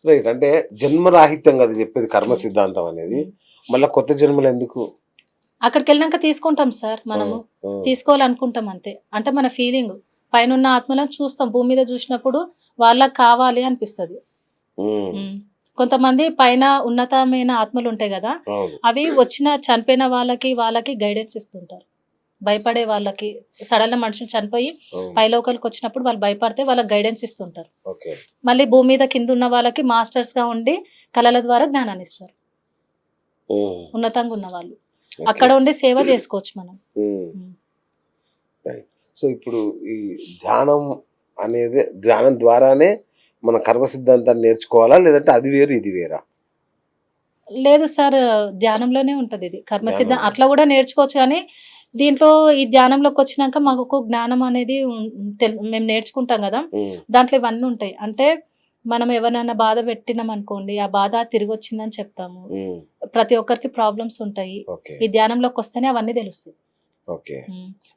Right. అంటే జన్మరాహిత్యం కదా చెప్పేది కర్మ సిద్ధాంతం అనేది. మళ్ళా కొత్త జన్మలు ఎందుకు? అక్కడికి వెళ్ళినాక తీసుకుంటాం సార్ మనము. తీసుకోవాలనుకుంటాం అంతే. అంటే మన ఫీలింగ్. పైనున్న ఆత్మలను చూస్తాం. భూమి మీద చూసినప్పుడు వాళ్ళకి కావాలి అనిపిస్తది. కొంతమంది పైన ఉన్నతమైన ఆత్మలు ఉంటాయి కదా, అవి వచ్చిన చనిపోయిన వాళ్ళకి గైడెన్స్ ఇస్తుంటారు. భయపడే వాళ్ళకి సడన్ మనుషులు చనిపోయి పైలోకలకు వచ్చినప్పుడు వాళ్ళు భయపడితే వాళ్ళకి గైడెన్స్ ఇస్తుంటారు. మళ్ళీ భూమి మీద కింద ఉన్న వాళ్ళకి మాస్టర్స్ గా ఉండి కళల ద్వారా జ్ఞానాన్ని ఇస్తారు. ఉన్నతంగా ఉన్న వాళ్ళు అక్కడ ఉండి సేవ చేసుకోవచ్చు మనం. సో ఇప్పుడు ఈ ధ్యానం అనేది, ధ్యానం ద్వారానే మన కర్మ సిద్ధాంతాన్ని నేర్చుకోవాలా, లేదంటే అది వేరు ఇది వేరా? లేదు సార్, ధ్యానంలోనే ఉంటది ఇది కర్మ సిద్ధాంతం. అట్లా కూడా నేర్చుకోవచ్చు, కానీ దీంట్లో ఈ ధ్యానంలోకి వచ్చినాక మాకు జ్ఞానం అనేది మేము నేర్చుకుంటాం కదా, దాంట్లో ఇవన్నీ ఉంటాయి. అంటే మనం ఎవరైనా బాధ పెట్టినాం అనుకోండి, ఆ బాధ తిరిగి వచ్చిందని చెప్తాము. ప్రతి ఒక్కరికి ప్రాబ్లమ్స్ ఉంటాయి. ఈ ధ్యానంలోకి వస్తేనే అవన్నీ తెలుస్తాయి.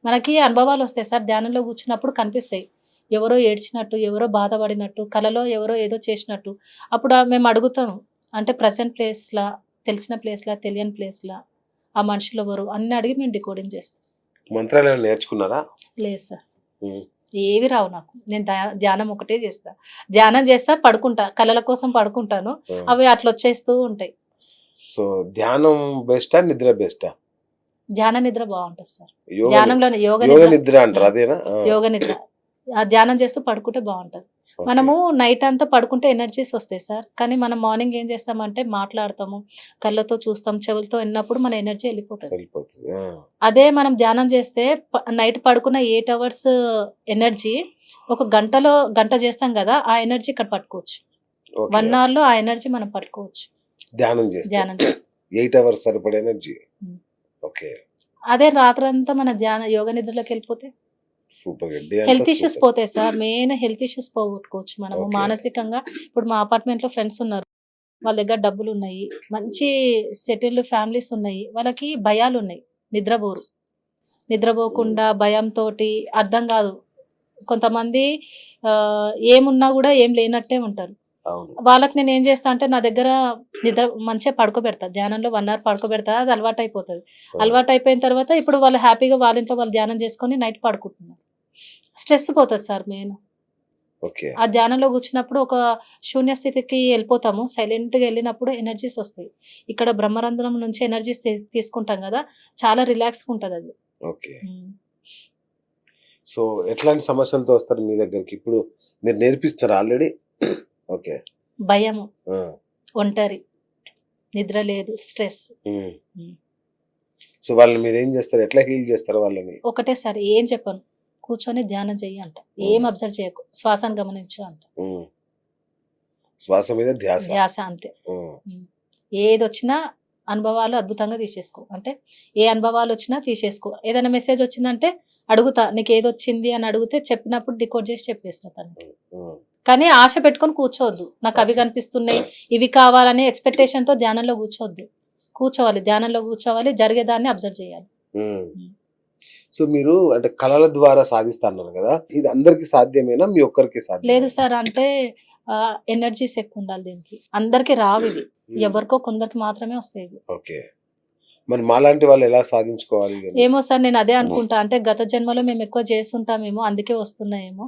మనకి అనుభవాలు వస్తాయి సార్, ధ్యానంలో కూర్చున్నప్పుడు కనిపిస్తాయి. ఎవరో ఏడ్చినట్టు, ఎవరో బాధపడినట్టు, కలలో ఎవరో ఏదో చేసినట్టు. అప్పుడు మేము అడుగుతాం, అంటే ప్రజెంట్ ప్లేస్లా, తెలిసిన ప్లేస్లా, తెలియని ప్లేస్లా, ఆ మనుషులు ఎవరు అన్ని అడిగి మేము డికోడింగ్ చేస్తాం. మంత్రాలు నేర్చుకున్నారా? లేదు సార్, ఏవి రావు నాకు. నేను ధ్యానం ఒకటే చేస్తా. ధ్యానం చేస్తా, పడుకుంటా, కళల కోసం పడుకుంటాను, అవి అట్లా వచ్చేస్తూ ఉంటాయి. సో ధ్యానం బెస్టా, నిద్ర బెస్టా? ధ్యాన నిద్ర బాగుంటుంది సార్. ధ్యానంలోనే యోగ నిద్ర అంటారు, అదేనా? యోగ నిద్ర ధ్యానం చేస్తూ పడుకుంటే బాగుంటది. మనము నైట్ అంతా పడుకుంటే ఎనర్జీస్ వస్తాయి సార్, కానీ మనం మార్నింగ్ ఏం చేస్తామంటే మాట్లాడతాము, కళ్ళతో చూస్తాం, చెవులతో విన్నప్పుడు మన ఎనర్జీ వెళ్ళిపోతుంది. అదే మనం ధ్యానం చేస్తే నైట్ పడుకున్న 8 hours ఎనర్జీ ఒక గంట చేస్తాం కదా, ఆ ఎనర్జీ ఇక్కడ పట్టుకోవచ్చు. 1 hour లో ఆ ఎనర్జీ మనం పట్టుకోవచ్చు ధ్యానం చేస్తే. 8 hours సరిపడే ఎనర్జీ. అదే రాత్రంతా మన యోగ నిద్రలోకి వెళ్ళిపోతే హెల్త్ ఇష్యూస్ పోతాయి సార్. మెయిన్ హెల్త్ ఇష్యూస్ పోగొట్టుకోవచ్చు మనము మానసికంగా. ఇప్పుడు మా అపార్ట్మెంట్ లో ఫ్రెండ్స్ ఉన్నారు, వాళ్ళ దగ్గర డబ్బులు ఉన్నాయి, మంచి సెటిల్డ్ ఫ్యామిలీస్ ఉన్నాయి, వాళ్ళకి భయాలు ఉన్నాయి, నిద్రపోకుండా భయంతో అర్థం కాదు. కొంతమంది ఏమున్నా కూడా ఏం లేనట్టే ఉంటారు. వాళ్ళకి నేను ఏం చేస్తా అంటే, నా దగ్గర నిద్ర మంచిగా పడుకోబెడతా, ధ్యానంలో 1 hour పడుకోబెడతా, అది అలవాటు అయిపోతుంది. అలవాటు అయిపోయిన తర్వాత ఇప్పుడు వాళ్ళు హ్యాపీగా వాళ్ళ ఇంట్లో వాళ్ళు ధ్యానం చేసుకొని నైట్ పడుకుంటున్నారు. స్ట్రెస్ పోతుంది సార్ మెయిన్. ఆ ధ్యానంలో కూర్చున్నప్పుడు ఒక శూన్య స్థితికి వెళ్ళిపోతాము, సైలెంట్గా వెళ్ళినప్పుడు ఎనర్జీస్ వస్తాయి. ఇక్కడ బ్రహ్మరంధ్రం నుంచి ఎనర్జీస్ తీసుకుంటాం కదా, చాలా రిలాక్స్గా ఉంటుంది అది. సో ఎట్లాంటి సమస్యలతో వస్తారు మీ దగ్గరికి? ఇప్పుడు మీరు నేర్పిస్తారు ఆల్రెడీ. భయము, ఒంటరి, నిద్ర లేదు, స్ట్రెస్. సో వాళ్ళని మీరు ఏం చేస్తారు, ఎట్లా హీల్ చేస్తారు వాళ్ళని? ఒకటే సార్, ఏం చెప్పను, కూర్చొని ధ్యానం చెయ్యి అంట, ఏం అబ్జర్వ్ చేయకు, శ్వాసను గమనించు అంట. శ్వాస మీద ధ్యాస అంతే. ఏది వచ్చినా అనుభవాలు అద్భుతంగా తీసేసుకో, అంటే ఏ అనుభవాలు వచ్చినా తీసేసుకో. ఏదైనా మెసేజ్ వచ్చిందంటే అడుగుతా, నీకు ఏది వచ్చింది అని అడిగితే చెప్పినప్పుడు డికోడ్ చేసి చెప్పేస్తా తనకి. కానీ ఆశ పెట్టుకొని కూర్చోవద్దు, నాకు అవి కనిపిస్తున్నాయి, ఇవి కావాలనే ఎక్స్పెక్టేషన్ తో ధ్యానంలో కూర్చోవాలి, ధ్యానంలో కూర్చోవాలి, జరిగేదాన్ని అబ్జర్వ్ చేయాలి. సో మీరు అంటే కళల ద్వారా సాధిస్తున్నారు కదా, ఇది అందరికి సాధ్యమేనా, మీ ఒక్కరికి సాధ్యం? లేదు సార్, అంటే ఎనర్జీస్ ఎక్కువ ఉండాలి దీనికి, అందరికి రావు ఇవి, ఎవరికో కొందరికి మాత్రమే వస్తాయి. మరి మాలాంటి వాళ్ళు ఎలా సాధించుకోవాలి? ఏమో సార్, నేను అదే అనుకుంటా, అంటే గత జన్మలో మేము ఎక్కువ చేస్తుంటామేమో, అందుకే వస్తున్నాయేమో.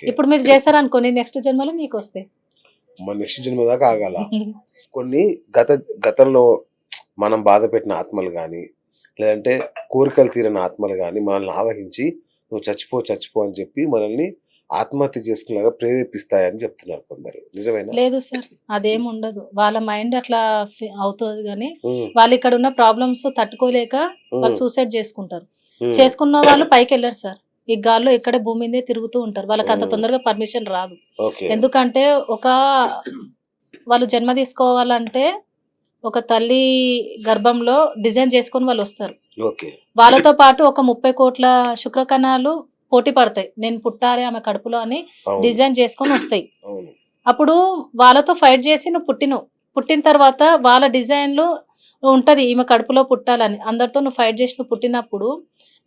ఇప్పుడు మీరు చేశారనుకోండి, నెక్స్ట్ జన్మలో మీకు వస్తాయి. నెక్స్ట్ జన్మ దాకా ఆగాల. కొన్ని గతంలో మనం బాధ పెట్టిన ఆత్మలు కానీ, లేదంటే కోరికలు తీరిన ఆత్మలు కానీ మనల్ని ఆవహించి నువ్వు చచ్చిపో అని చెప్పి మనల్ని ఆత్మహత్య చేసుకునేలాగా ప్రేరేపిస్తాయని చెప్తున్నారు కొందరు, నిజమేనా? లేదు సార్, అదేం ఉండదు, వాళ్ళ మైండ్ అట్లా అవుతుంది. కానీ వాళ్ళు ఇక్కడ ఉన్న ప్రాబ్లమ్స్ తట్టుకోలేక వాళ్ళు సూసైడ్ చేసుకుంటారు. చేసుకున్న వాళ్ళు పైకి వెళ్ళారు సార్, ఈ గాల్లో ఇక్కడే భూమి మీదే తిరుగుతూ ఉంటారు. వాళ్ళకి అంత తొందరగా పర్మిషన్ రాదు. ఎందుకంటే వాళ్ళు జన్మ తీసుకోవాలంటే ఒక తల్లి గర్భంలో డిజైన్ చేసుకొని వాళ్ళు వస్తారు. వాళ్ళతో పాటు ఒక 30 కోట్ల శుక్రకణాలు పోటీ పడతాయి, నేను పుట్టాలి ఆమె కడుపులో అని డిజైన్ చేసుకొని వస్తాయి. అప్పుడు వాళ్ళతో ఫైట్ చేసి నువ్వు పుట్టిన తర్వాత వాళ్ళ డిజైన్లు ఉంటది ఈమె కడుపులో పుట్టాలని. అందరితో నువ్వు ఫైట్ చేసి నువ్వు పుట్టినప్పుడు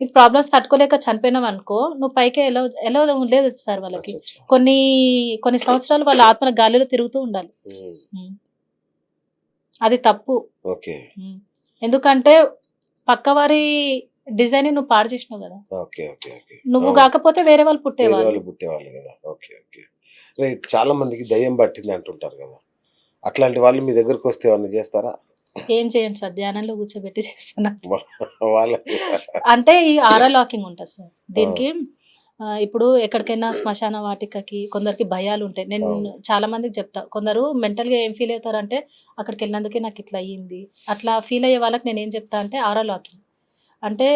నీకు ప్రాబ్లమ్స్ తట్టుకోలేక చనిపోయినావు అనుకో, నువ్వు పైకి ఎలా ఎలా లేదు సార్ వాళ్ళకి. అచ్చా, అచ్చా. కొన్ని కొన్ని సంవత్సరాలు వాళ్ళ ఆత్మ గాలిలో తిరుగుతూ ఉండాలి. ఉమ్, ఉమ్. అది తప్పు. ఓకే ఉమ్. ఎందుకంటే పక్కవారి డిజైన్ నువ్వు పాడు చేసినావు కదా. ఓకే ఓకే ఓకే నువ్వు అవును. కాకపోతే వేరే వాళ్ళు వేరే పుట్టేవాళ్ళు. వాళ్ళు పుట్టేవాళ్ళు కదా. Okay okay right. చాలా మందికి దయ్యం పట్టింది అంటుంటారు కదా, అట్లాంటి వాళ్ళు మీ దగ్గరకు వస్తే ఏమన్నా చేస్తారా? ఏం చేయండి సార్, ధ్యానంలో కూర్చోబెట్టి చేస్తున్నా. వాళ్ళ అంటే ఈ ఆరా లాకింగ్ ఉంటుంది సార్ దీనికి. ఇప్పుడు ఎక్కడికైనా శ్మశాన వాటికకి కొందరికి భయాలు ఉంటాయి. నేను అవును. చాలా మందికి చెప్తా, కొందరు మెంటల్గా ఏం ఫీల్ అవుతారంటే అక్కడికి వెళ్ళినందుకే నాకు ఇట్లా అయ్యింది, అట్లా ఫీల్ అయ్యే వాళ్ళకి నేను ఏం చెప్తా అంటే ఆరా లాకింగ్ అంటే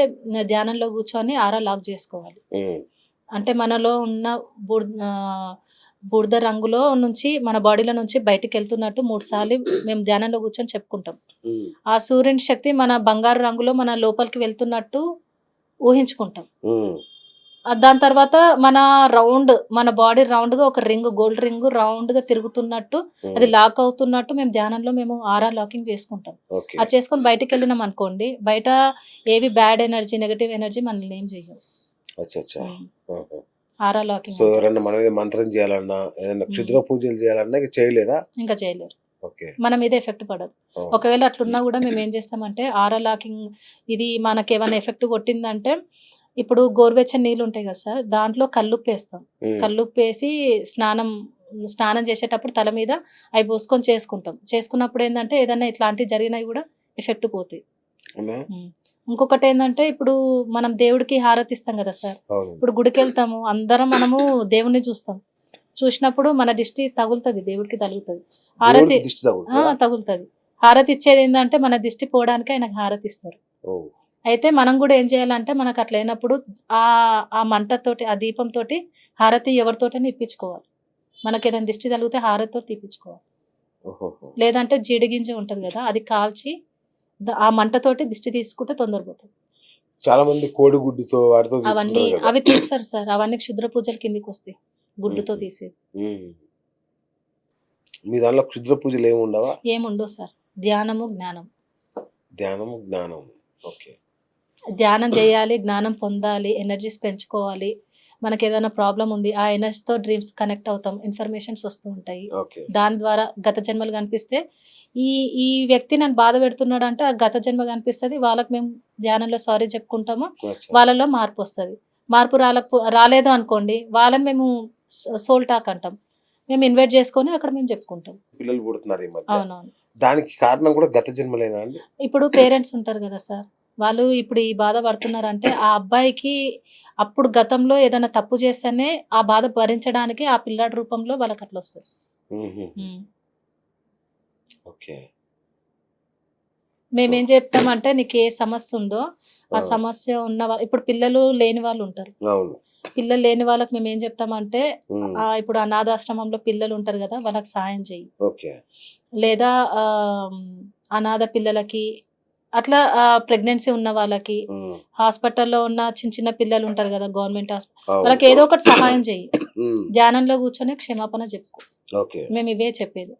ధ్యానంలో కూర్చొని ఆరా లాక్ చేసుకోవాలి. ఉమ్, అంటే మనలో ఉన్న బూడిద రంగులో నుంచి మన బాడీలో నుంచి బయటికి వెళ్తున్నట్టు 3 సార్లు మేము ధ్యానంలో కూర్చొని చెప్పుకుంటాం. ఉమ్, ఆ సూర్యుని శక్తి మన బంగారు రంగులో మన లోపలికి వెళ్తున్నట్టు ఊహించుకుంటాం. ఉమ్, దాని తర్వాత మన బాడీ రౌండ్గా ఒక రింగ్, గోల్డ్ రింగ్ రౌండ్గా తిరుగుతున్నట్టు, అది ఉమ్, లాక్ అవుతున్నట్టు మేము ధ్యానంలో మేము ఆరా లాకింగ్ చేసుకుంటాం. ఓకే అది చేసుకొని బయటికి వెళ్ళినాం అనుకోండి, బయట ఏవి బ్యాడ్ ఎనర్జీ, నెగటివ్ ఎనర్జీ మనల్ని ఏం చెయ్యవు. అచ్చా అచ్చా. ఆహా. ఆరా లాకింగ్ సో ఎవరన్నా మన మీద మంత్రం చేయాలన్నా, ఏదైనా క్షుద్ర పూజలు చేయాలన్నా ఇక చేయలేరా? ఇంకా చేయలేరు, ఓకే మన మీద ఎఫెక్ట్ పడదు. ఓ, ఒకవేళ అట్లున్నా కూడా మేము ఏం చేస్తామంటే ఆరా లాకింగ్ ఇది మనకి ఏమైనా ఎఫెక్ట్ కొట్టిందంటే, ఇప్పుడు గోరువెచ్చని నీళ్ళు ఉంటాయి కదా సార్, దాంట్లో కల్లుప్పు వేస్తాం. ఉమ్, కల్లుప్పు వేసి స్నానం చేసేటప్పుడు తల మీద అవి పోసుకొని చేసుకున్నప్పుడు ఏంటంటే ఏదైనా ఇట్లాంటివి జరిగినవి కూడా ఎఫెక్ట్ పోతాయి. అవునా? ఉమ్. ఇంకొకటి ఏంటంటే ఇప్పుడు మనం దేవుడికి హారతి ఇస్తాం కదా సార్. అవును. ఇప్పుడు గుడికి వెళ్తాము, అందరం మనము దేవుణ్ణి చూస్తాం. చూసినప్పుడు మన దిష్టి తగులుతుంది, దేవుడికి తగులుతుంది. హారతి దేవుడికి దిష్టి తగులుతుందా? తగులుతుంది. హారతి ఇచ్చేది ఏంటంటే మన దిష్టి పోవడానికి ఆయనకు హారతి ఇస్తారు. ఓ, అయితే మనం కూడా ఏం చేయాలంటే మనకు అట్లా అయినప్పుడు ఆ ఆ మంటతోటి, ఆ దీపంతోటి హారతి ఎవరితోటైనా ఇప్పించుకోవాలి. మనకి ఏదైనా దిష్టి తగిలితే హారతితో తీపించుకోవాలి. ఓహోహో. లేదంటే జీడిగింజ ఉంటుంది కదా, అది కాల్చి ఆ మంటతోటి దిష్టి తీసుకుంటే తొందరపోతుంది. చాలా మంది కోడిగుడ్డుతో వాటితో అవన్నీ తీసుకుంటారు కదా. అవి తీస్తారు సార్, అవన్నీ క్షుద్ర పూజల కిందికి వస్తాయి, గుడ్డుతో ఉమ్, తీసేది. ఉమ్. మీ దానిలో క్షుద్ర పూజలు ఏమి ఉండవా? ఏముండవు సార్, ధ్యానము జ్ఞానం. ధ్యానము జ్ఞానం. ఓకే ధ్యానం చేయాలి, జ్ఞానం పొందాలి, ఎనర్జీస్ పెంచుకోవాలి. మనకి ఏదైనా ప్రాబ్లం ఉంది, ఆ ఎనర్జీతో డ్రీమ్స్ కనెక్ట్ అవుతాం, ఇన్ఫర్మేషన్స్ వస్తూ ఉంటాయి. ఓకే దాని ద్వారా గత జన్మలు కనిపిస్తే ఈ ఈ వ్యక్తి నన్ను బాధ పెడుతున్నాడు అంటే ఆ గత జన్మ కనిపిస్తుంది. వాళ్ళకి మేము ధ్యానంలో సారీ చెప్పుకుంటాము, అచ్చా. వాళ్ళలో మార్పు వస్తుంది. మార్పు రాలేదు అనుకోండి, వాళ్ళని మేము సోల్ టాక్ అంటాం, మేము ఇన్వైట్ చేసుకొని అక్కడ మేము చెప్పుకుంటాం. పిల్లలు పుడుతున్నారు ఈ మధ్య, అవునవును. దానికి కారణం కూడా గత జన్మలేనా అండి? ఇప్పుడు పేరెంట్స్ ఉంటారు కదా సార్, వాళ్ళు ఇప్పుడు ఈ బాధ పడుతున్నారంటే ఆ అబ్బాయికి అప్పుడు గతంలో ఏదైనా తప్పు చేస్తేనే ఆ బాధ భరించడానికి ఆ పిల్లాడి రూపంలో వాళ్ళకి అట్లా వస్తుంది. ఉహుం. ఉమ్. ఓకే మేమేం చెప్తామంటే నీకు ఏ సమస్య ఉందో ఆ ఆ, సమస్య ఉన్న ఇప్పుడు పిల్లలు లేని వాళ్ళు ఉంటారు. అవును. పిల్లలు లేని వాళ్ళకి మేము ఏం చెప్తామంటే ఉమ్, ఇప్పుడు అనాథాశ్రమంలో పిల్లలు ఉంటారు కదా, వాళ్ళకి సాయం చెయ్యి. ఓకే లేదా ఆ, అనాథ పిల్లలకి, అట్లా ప్రెగ్నెన్సీ ఉన్న వాళ్ళకి, ఉమ్, హాస్పిటల్లో ఉన్న చిన్న చిన్న పిల్లలు ఉంటారు కదా, గవర్నమెంట్ హాస్పిటల్, అవును. వాళ్ళకి ఏదో ఒకటి సహాయం చెయ్యి. ఉమ్, ధ్యానంలో కూర్చొని క్షమాపణ చెప్పుకో. ఓకే మేము ఇవే చెప్పేది.